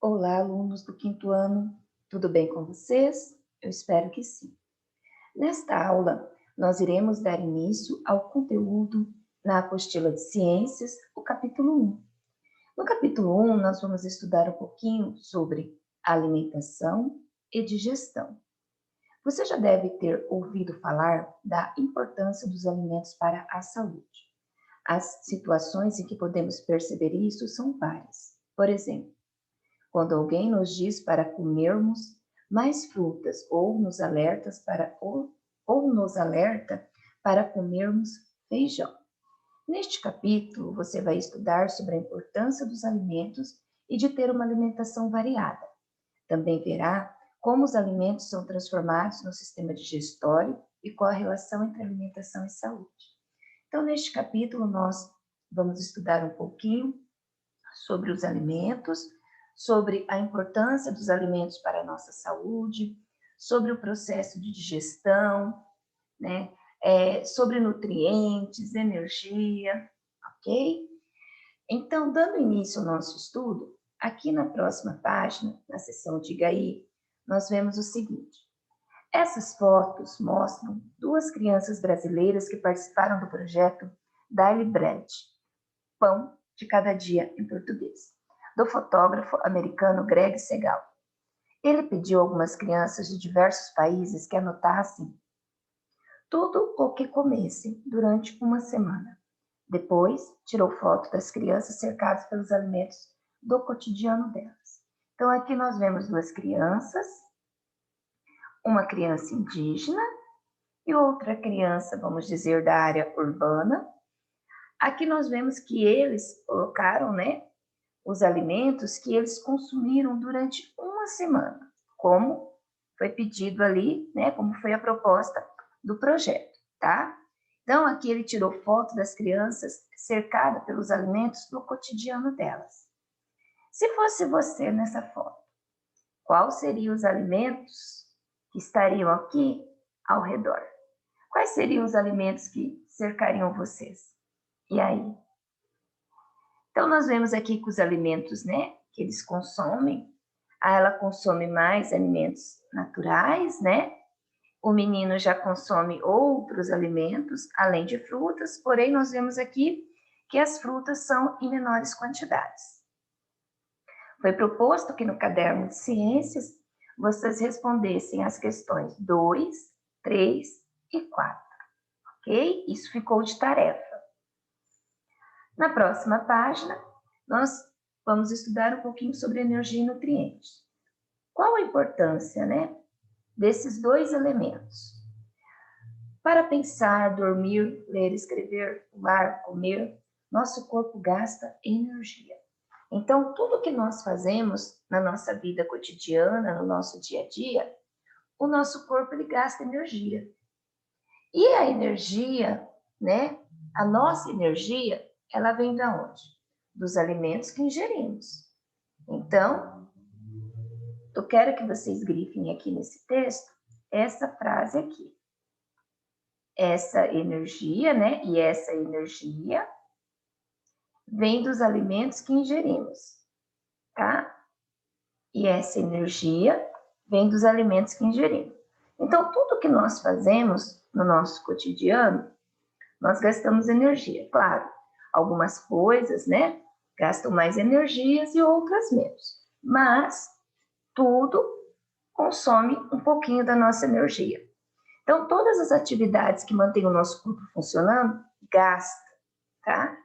Olá, alunos do quinto ano, tudo bem com vocês? Eu espero que sim. Nesta aula, nós iremos dar início ao conteúdo na apostila de ciências, o capítulo 1. No capítulo 1, nós vamos estudar um pouquinho sobre alimentação e digestão. Você já deve ter ouvido falar da importância dos alimentos para a saúde. As situações em que podemos perceber isso são várias. Por exemplo, quando alguém nos diz para comermos mais frutas ou nos alerta para comermos feijão. Neste capítulo, você vai estudar sobre a importância dos alimentos e de ter uma alimentação variada. Também verá como os alimentos são transformados no sistema digestório e qual a relação entre alimentação e saúde. Então, neste capítulo, nós vamos estudar um pouquinho sobre os alimentos, sobre a importância dos alimentos para a nossa saúde, sobre o processo de digestão, né? Sobre nutrientes, energia, ok? Então, dando início ao nosso estudo, aqui na próxima página, na seção Diga aí, nós vemos o seguinte. Essas fotos mostram duas crianças brasileiras que participaram do projeto Daily Bread, Pão de Cada Dia em português, do fotógrafo americano Greg Segal. Ele pediu a algumas crianças de diversos países que anotassem tudo o que comessem durante uma semana. Depois, tirou foto das crianças cercadas pelos alimentos do cotidiano delas. Então, aqui nós vemos duas crianças, uma criança indígena e outra criança, vamos dizer, da área urbana. Aqui nós vemos que eles colocaram, né, os alimentos que eles consumiram durante uma semana, como foi pedido ali, né, como foi a proposta do projeto, tá? Então, aqui ele tirou foto das crianças cercadas pelos alimentos do cotidiano delas. Se fosse você nessa foto, quais seriam os alimentos que estariam aqui ao redor? Quais seriam os alimentos que cercariam vocês? E aí? Então, nós vemos aqui que os alimentos, né, que eles consomem, ela consome mais alimentos naturais, né? O menino já consome outros alimentos, além de frutas, porém, nós vemos aqui que as frutas são em menores quantidades. Foi proposto que no caderno de ciências vocês respondessem as questões 2, 3 e 4, ok? Isso ficou de tarefa. Na próxima página, nós vamos estudar um pouquinho sobre energia e nutrientes. Qual a importância, né, desses dois elementos? Para pensar, dormir, ler, escrever, pular, comer, nosso corpo gasta energia. Então, tudo que nós fazemos na nossa vida cotidiana, no nosso dia a dia, o nosso corpo ele gasta energia. E a energia, né, a nossa energia, ela vem de onde? Dos alimentos que ingerimos. Então, eu quero que vocês grifem aqui nesse texto essa frase aqui. Essa energia, né? E essa energia vem dos alimentos que ingerimos, tá? E essa energia vem dos alimentos que ingerimos. Então, tudo que nós fazemos no nosso cotidiano, nós gastamos energia. Claro, algumas coisas, né, gastam mais energias e outras menos. Mas tudo consome um pouquinho da nossa energia. Então, todas as atividades que mantêm o nosso corpo funcionando, gastam, tá?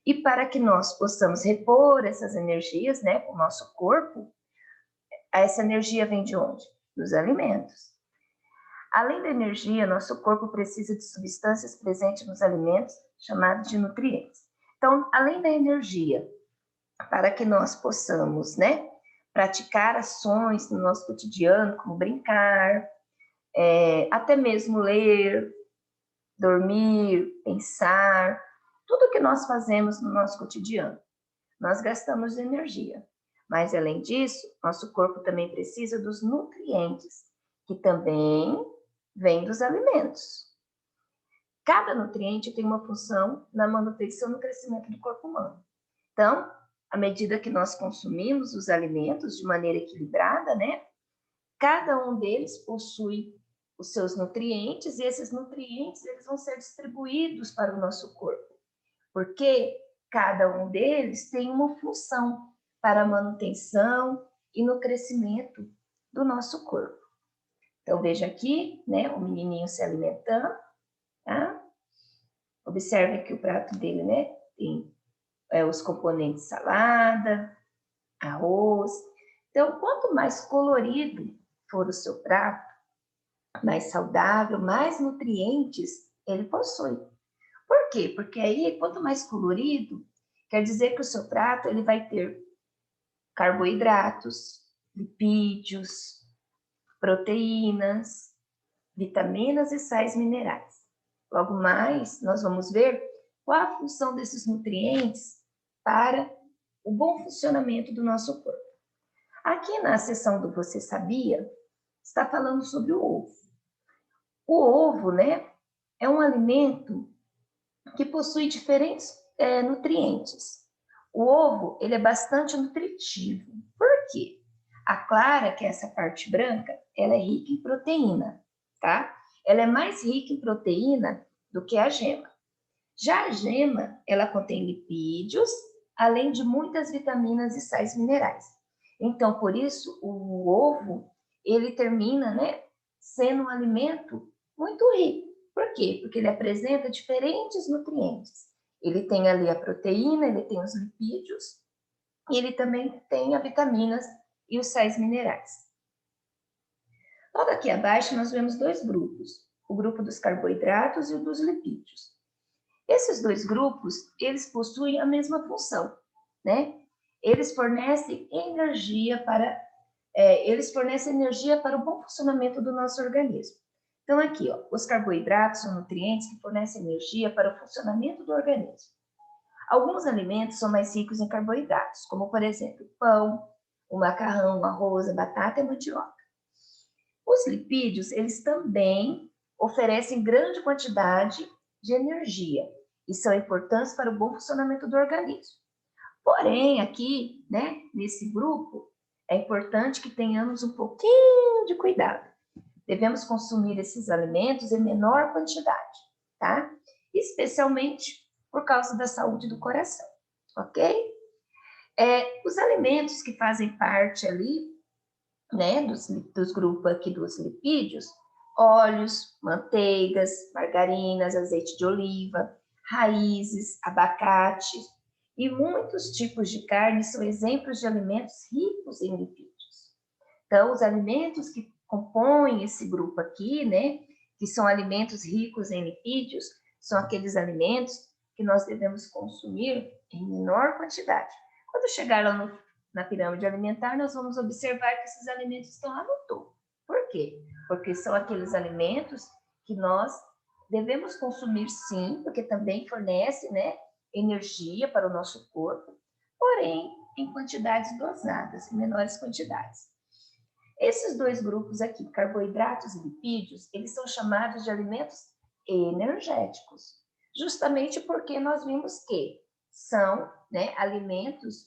E para que nós possamos repor essas energias, né, com o nosso corpo, essa energia vem de onde? Dos alimentos. Além da energia, nosso corpo precisa de substâncias presentes nos alimentos, chamadas de nutrientes. Então, além da energia, para que nós possamos, né, praticar ações no nosso cotidiano, como brincar, até mesmo ler, dormir, pensar, tudo que nós fazemos no nosso cotidiano, nós gastamos energia. Mas, além disso, nosso corpo também precisa dos nutrientes, que também vêm dos alimentos. Cada nutriente tem uma função na manutenção e no crescimento do corpo humano. Então, à medida que nós consumimos os alimentos de maneira equilibrada, né? Cada um deles possui os seus nutrientes e esses nutrientes eles vão ser distribuídos para o nosso corpo, porque cada um deles tem uma função para a manutenção e no crescimento do nosso corpo. Então, veja aqui, né, o menininho se alimentando, tá? Observe que o prato dele, né, tem os componentes salada, arroz. Então, quanto mais colorido for o seu prato, mais saudável, mais nutrientes ele possui. Por quê? Porque aí, quanto mais colorido, quer dizer que o seu prato ele vai ter carboidratos, lipídios, proteínas, vitaminas e sais minerais. Logo mais, nós vamos ver qual a função desses nutrientes para o bom funcionamento do nosso corpo. Aqui na seção do Você Sabia, está falando sobre o ovo. O ovo, né, é um alimento que possui diferentes nutrientes. O ovo, ele é bastante nutritivo. Por quê? A clara, que é essa parte branca, ela é rica em proteína, tá? Ela é mais rica em proteína do que a gema. Já a gema, ela contém lipídios, além de muitas vitaminas e sais minerais. Então, por isso, o ovo, ele termina, né, sendo um alimento muito rico. Por quê? Porque ele apresenta diferentes nutrientes. Ele tem ali a proteína, ele tem os lipídios, e ele também tem as vitaminas e os sais minerais. Logo aqui abaixo, nós vemos dois grupos, o grupo dos carboidratos e o dos lipídios. Esses dois grupos, eles possuem a mesma função, né? Eles fornecem energia para o bom funcionamento do nosso organismo. Então, aqui, ó, os carboidratos são nutrientes que fornecem energia para o funcionamento do organismo. Alguns alimentos são mais ricos em carboidratos, como, por exemplo, o pão, o macarrão, o arroz, a batata e a mandioca. Os lipídios, eles também oferecem grande quantidade de energia e são importantes para o bom funcionamento do organismo. Porém, aqui, né, nesse grupo, é importante que tenhamos um pouquinho de cuidado. Devemos consumir esses alimentos em menor quantidade, tá? Especialmente por causa da saúde do coração, ok? Os alimentos que fazem parte ali, né, dos grupos aqui dos lipídios, óleos, manteigas, margarinas, azeite de oliva, raízes, abacate e muitos tipos de carne são exemplos de alimentos ricos em lipídios. Então, os alimentos que compõem esse grupo aqui, né, que são alimentos ricos em lipídios, são aqueles alimentos que nós devemos consumir em menor quantidade. Quando chegar lá na pirâmide alimentar, nós vamos observar que esses alimentos estão lá no topo. Por quê? Porque são aqueles alimentos que nós devemos consumir sim, porque também fornece, né, energia para o nosso corpo, porém em quantidades dosadas, em menores quantidades. Esses dois grupos aqui, carboidratos e lipídios, eles são chamados de alimentos energéticos, justamente porque nós vimos que são, né, alimentos,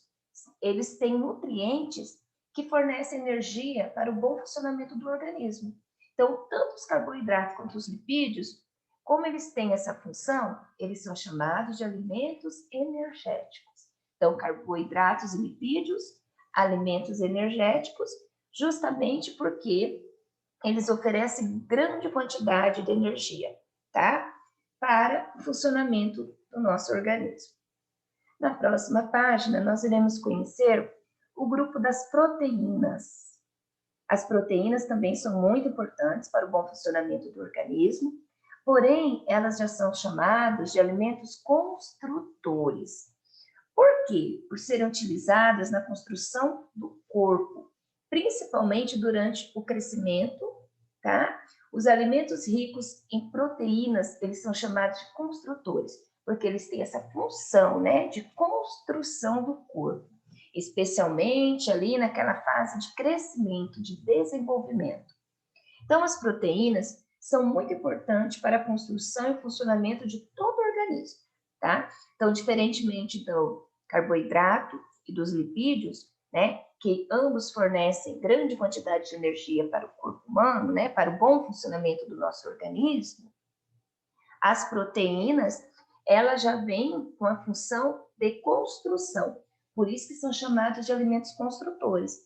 eles têm nutrientes que fornecem energia para o bom funcionamento do organismo. Então, tanto os carboidratos quanto os lipídios, como eles têm essa função, eles são chamados de alimentos energéticos. Então, carboidratos e lipídios, alimentos energéticos, justamente porque eles oferecem grande quantidade de energia, tá? Para o funcionamento do nosso organismo. Na próxima página, nós iremos conhecer o grupo das proteínas. As proteínas também são muito importantes para o bom funcionamento do organismo, porém, elas já são chamadas de alimentos construtores. Por quê? Por serem utilizadas na construção do corpo, principalmente durante o crescimento, tá? Os alimentos ricos em proteínas, eles são chamados de construtores, porque eles têm essa função, né, de construção do corpo, especialmente ali naquela fase de crescimento, de desenvolvimento. Então, as proteínas são muito importantes para a construção e funcionamento de todo o organismo, tá? Então, diferentemente do carboidrato e dos lipídios, né, que ambos fornecem grande quantidade de energia para o corpo humano, né, para o bom funcionamento do nosso organismo, as proteínas, elas já vêm com a função de construção. Por isso que são chamados de alimentos construtores,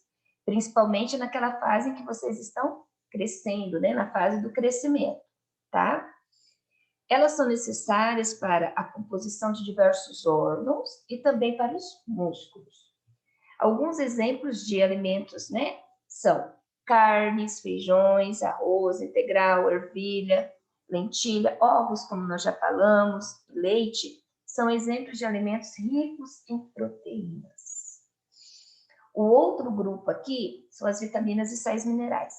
principalmente naquela fase em que vocês estão crescendo, né, na fase do crescimento, tá? Elas são necessárias para a composição de diversos órgãos e também para os músculos. Alguns exemplos de alimentos, né, são carnes, feijões, arroz integral, ervilha, lentilha, ovos, como nós já falamos, leite, são exemplos de alimentos ricos em proteínas. O outro grupo aqui são as vitaminas e sais minerais.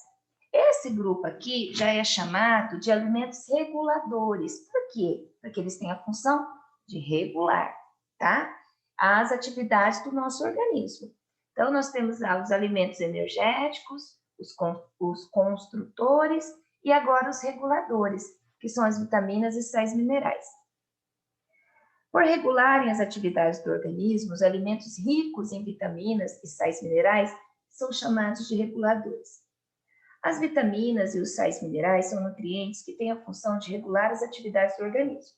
Esse grupo aqui já é chamado de alimentos reguladores. Por quê? Porque eles têm a função de regular, tá? As atividades do nosso organismo. Então, nós temos lá os alimentos energéticos, os construtores e agora os reguladores, que são as vitaminas e sais minerais. Por regularem as atividades do organismo, os alimentos ricos em vitaminas e sais minerais são chamados de reguladores. As vitaminas e os sais minerais são nutrientes que têm a função de regular as atividades do organismo.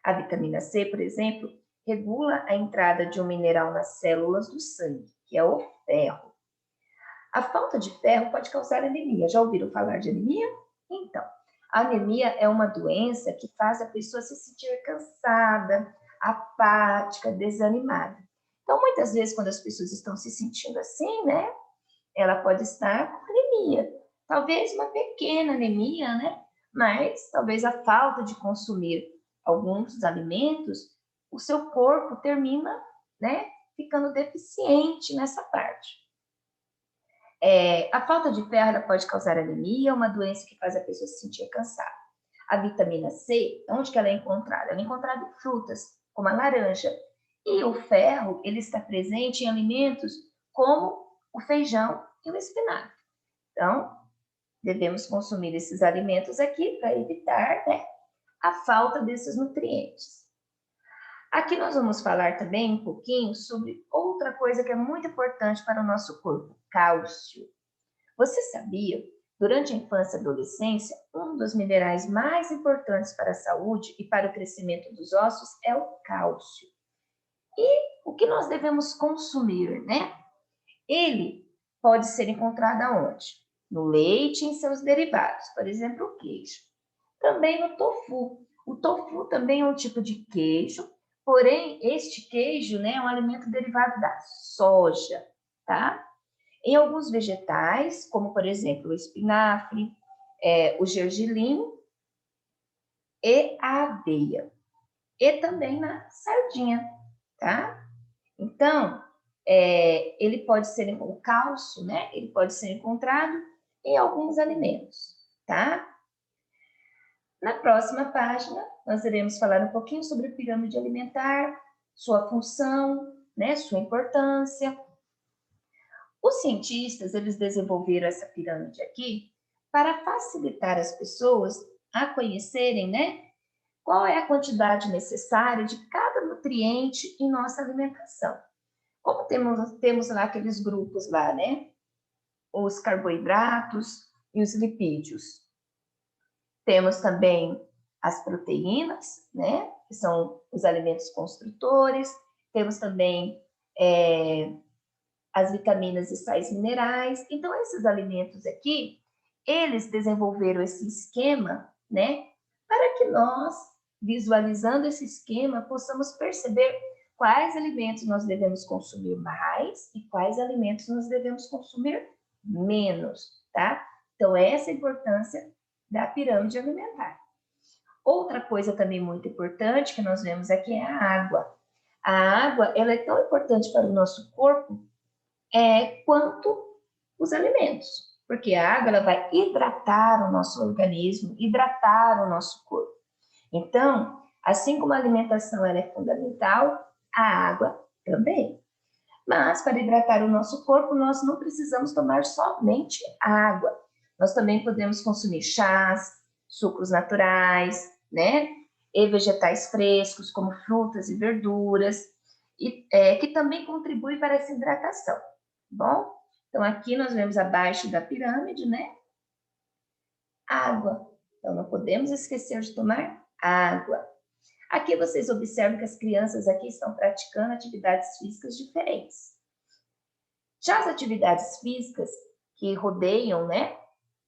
A vitamina C, por exemplo, regula a entrada de um mineral nas células do sangue, que é o ferro. A falta de ferro pode causar anemia. Já ouviram falar de anemia? Então, a anemia é uma doença que faz a pessoa se sentir cansada, apática, desanimada. Então, muitas vezes, quando as pessoas estão se sentindo assim, né, ela pode estar com anemia. Talvez uma pequena anemia, né? Mas talvez a falta de consumir alguns alimentos, o seu corpo termina, né, ficando deficiente nessa parte. A falta de ferro ela pode causar anemia, uma doença que faz a pessoa se sentir cansada. A vitamina C, onde que ela é encontrada? Ela é encontrada em frutas, como a laranja. E o ferro, ele está presente em alimentos como o feijão e o espinafre. Então, devemos consumir esses alimentos aqui para evitar, né, a falta desses nutrientes. Aqui nós vamos falar também um pouquinho sobre outra coisa que é muito importante para o nosso corpo, cálcio. Você sabia? Durante a infância e adolescência, um dos minerais mais importantes para a saúde e para o crescimento dos ossos é o cálcio. E o que nós devemos consumir, né? Ele pode ser encontrado aonde? No leite e em seus derivados, por exemplo, o queijo. Também no tofu. O tofu também é um tipo de queijo, porém, este queijo, né, é um alimento derivado da soja, tá? Em alguns vegetais, como por exemplo o espinafre, o gergelim e a aveia. E também na sardinha, tá? Então, ele pode ser, o cálcio, né? Ele pode ser encontrado em alguns alimentos, tá? Na próxima página, nós iremos falar um pouquinho sobre a pirâmide alimentar, sua função, né? Sua importância. Os cientistas, eles desenvolveram essa pirâmide aqui para facilitar as pessoas a conhecerem, né? Qual é a quantidade necessária de cada nutriente em nossa alimentação. Como temos lá aqueles grupos lá, né? Os carboidratos e os lipídios. Temos também as proteínas, né? Que são os alimentos construtores. Temos também as vitaminas e sais minerais. Então, esses alimentos aqui, eles desenvolveram esse esquema, né? Para que nós, visualizando esse esquema, possamos perceber quais alimentos nós devemos consumir mais e quais alimentos nós devemos consumir menos, tá? Então, essa é a importância da pirâmide alimentar. Outra coisa também muito importante que nós vemos aqui é a água. A água, ela é tão importante para o nosso corpo quanto os alimentos, porque a água ela vai hidratar o nosso organismo, hidratar o nosso corpo. Então, assim como a alimentação ela é fundamental, a água também. Mas para hidratar o nosso corpo, nós não precisamos tomar somente água. Nós também podemos consumir chás, sucos naturais, né? E vegetais frescos, como frutas e verduras. que também contribui para essa hidratação, tá bom? Então, aqui nós vemos abaixo da pirâmide, né? Água. Então, não podemos esquecer de tomar água. Aqui vocês observam que as crianças aqui estão praticando atividades físicas diferentes. Já as atividades físicas que rodeiam, né,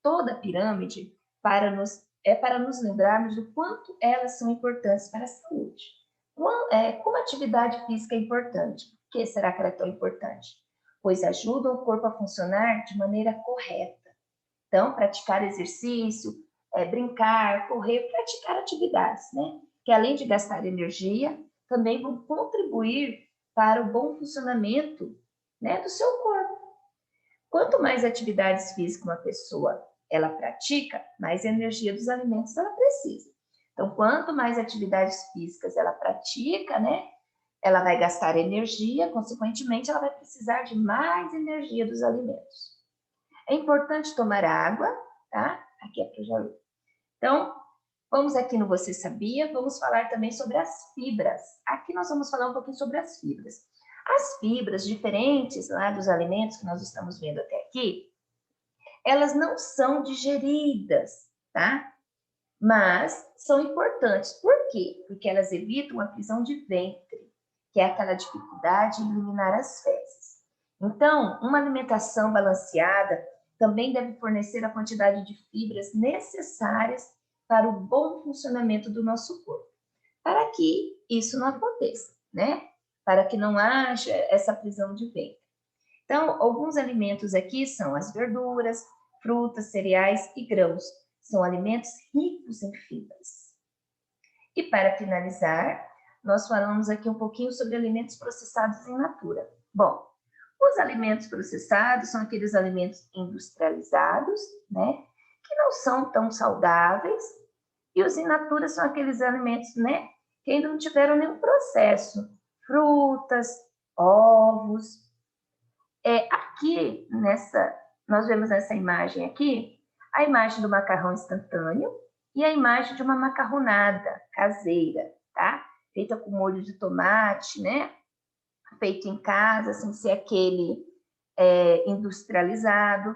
toda a pirâmide para nos lembrarmos do quanto elas são importantes para a saúde. Como a atividade física é importante? Por que será que ela é tão importante? Pois ajuda o corpo a funcionar de maneira correta. Então, praticar exercício, brincar, correr, praticar atividades, né? Que além de gastar energia, também vão contribuir para o bom funcionamento, né, do seu corpo. Quanto mais atividades físicas uma pessoa ela pratica, mais energia dos alimentos ela precisa. Então, quanto mais atividades físicas ela pratica, né, ela vai gastar energia, consequentemente, ela vai precisar de mais energia dos alimentos. É importante tomar água, tá? Aqui é para o Jalu. Então, vamos aqui no Você Sabia, vamos falar também sobre as fibras. Aqui nós vamos falar um pouquinho sobre as fibras. As fibras diferentes lá dos alimentos que nós estamos vendo até aqui, elas não são digeridas, tá? Mas são importantes. Por quê? Porque elas evitam a prisão de ventre, que é aquela dificuldade em eliminar as fezes. Então, uma alimentação balanceada também deve fornecer a quantidade de fibras necessárias para o bom funcionamento do nosso corpo, para que isso não aconteça, né? Para que não haja essa prisão de ventre. Então, alguns alimentos aqui são as verduras, frutas, cereais e grãos. São alimentos ricos em fibras. E para finalizar, nós falamos aqui um pouquinho sobre alimentos processados in natura. Bom, os alimentos processados são aqueles alimentos industrializados, né, que não são tão saudáveis, e os in natura são aqueles alimentos, né, que ainda não tiveram nenhum processo. Frutas, ovos. Aqui, nós vemos nessa imagem aqui, a imagem do macarrão instantâneo e a imagem de uma macarronada caseira, tá? Feita com molho de tomate, né? Feito em casa, sem ser aquele industrializado.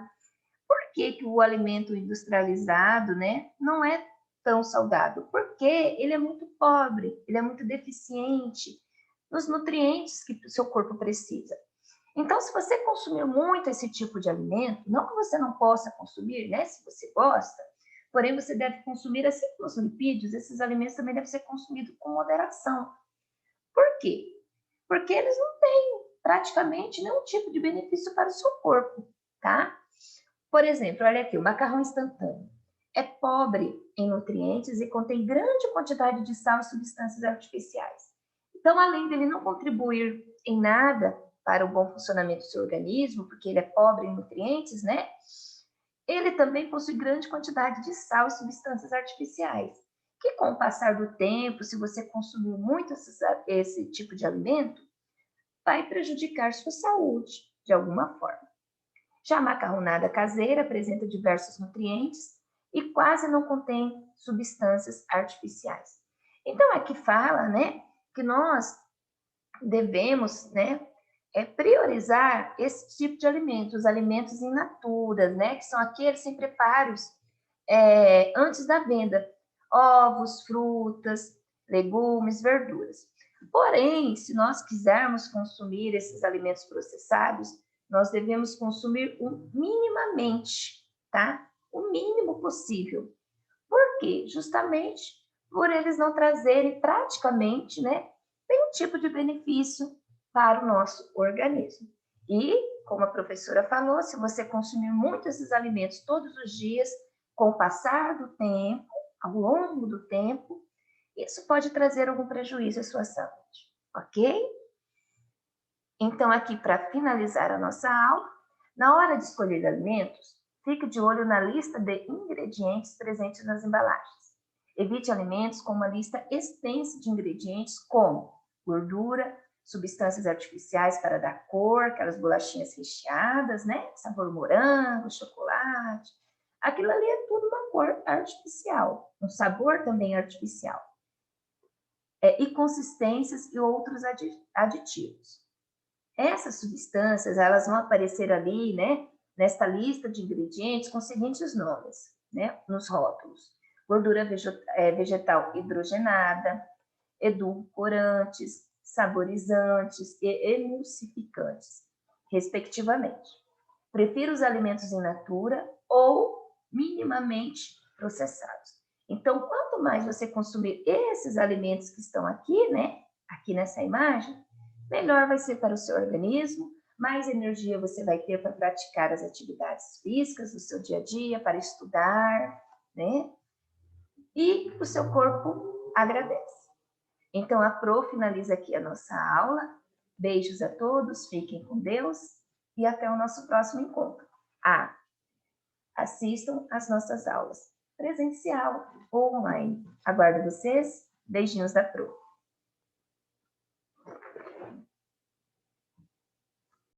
Por que o alimento industrializado, né, não é tão saudável? Porque ele é muito pobre, ele é muito deficiente nos nutrientes que o seu corpo precisa. Então, se você consumir muito esse tipo de alimento, não que você não possa consumir, né, se você gosta, porém você deve consumir, assim como os lipídios, esses alimentos também devem ser consumidos com moderação. Por quê? Porque eles não têm praticamente nenhum tipo de benefício para o seu corpo, tá? Por exemplo, olha aqui, o macarrão instantâneo. É pobre em nutrientes e contém grande quantidade de sal e substâncias artificiais. Então, além dele não contribuir em nada para o bom funcionamento do seu organismo, porque ele é pobre em nutrientes, né? Ele também possui grande quantidade de sal e substâncias artificiais, que com o passar do tempo, se você consumir muito esse tipo de alimento, vai prejudicar sua saúde de alguma forma. Já a macarronada caseira apresenta diversos nutrientes e quase não contém substâncias artificiais. Então, aqui fala, né, que nós devemos, né, priorizar esse tipo de alimentos, os alimentos in natura, né, que são aqueles sem preparos antes da venda, ovos, frutas, legumes, verduras. Porém, se nós quisermos consumir esses alimentos processados, nós devemos consumir minimamente, tá? O mínimo possível. Por quê? Justamente por eles não trazerem praticamente, né, nenhum tipo de benefício para o nosso organismo. E, como a professora falou, se você consumir muito esses alimentos todos os dias, com o passar do tempo, ao longo do tempo, isso pode trazer algum prejuízo à sua saúde, ok? Então, aqui para finalizar a nossa aula, na hora de escolher alimentos, fique de olho na lista de ingredientes presentes nas embalagens. Evite alimentos com uma lista extensa de ingredientes como gordura, substâncias artificiais para dar cor, aquelas bolachinhas recheadas, né? Sabor morango, chocolate. Aquilo ali é tudo uma cor artificial, um sabor também artificial. e consistências e outros aditivos. Essas substâncias, elas vão aparecer ali, né, nesta lista de ingredientes com os seguintes nomes, né, nos rótulos: gordura vegetal hidrogenada, edulcorantes, saborizantes e emulsificantes, respectivamente. Prefira os alimentos in natura ou minimamente processados. Então, quanto mais você consumir esses alimentos que estão aqui, né, aqui nessa imagem, melhor vai ser para o seu organismo, mais energia você vai ter para praticar as atividades físicas do seu dia a dia, para estudar, né? E o seu corpo agradece. Então, a Pro finaliza aqui a nossa aula. Beijos a todos, fiquem com Deus e até o nosso próximo encontro. Assistam às nossas aulas, presencial ou online. Aguardo vocês. Beijinhos da Pro.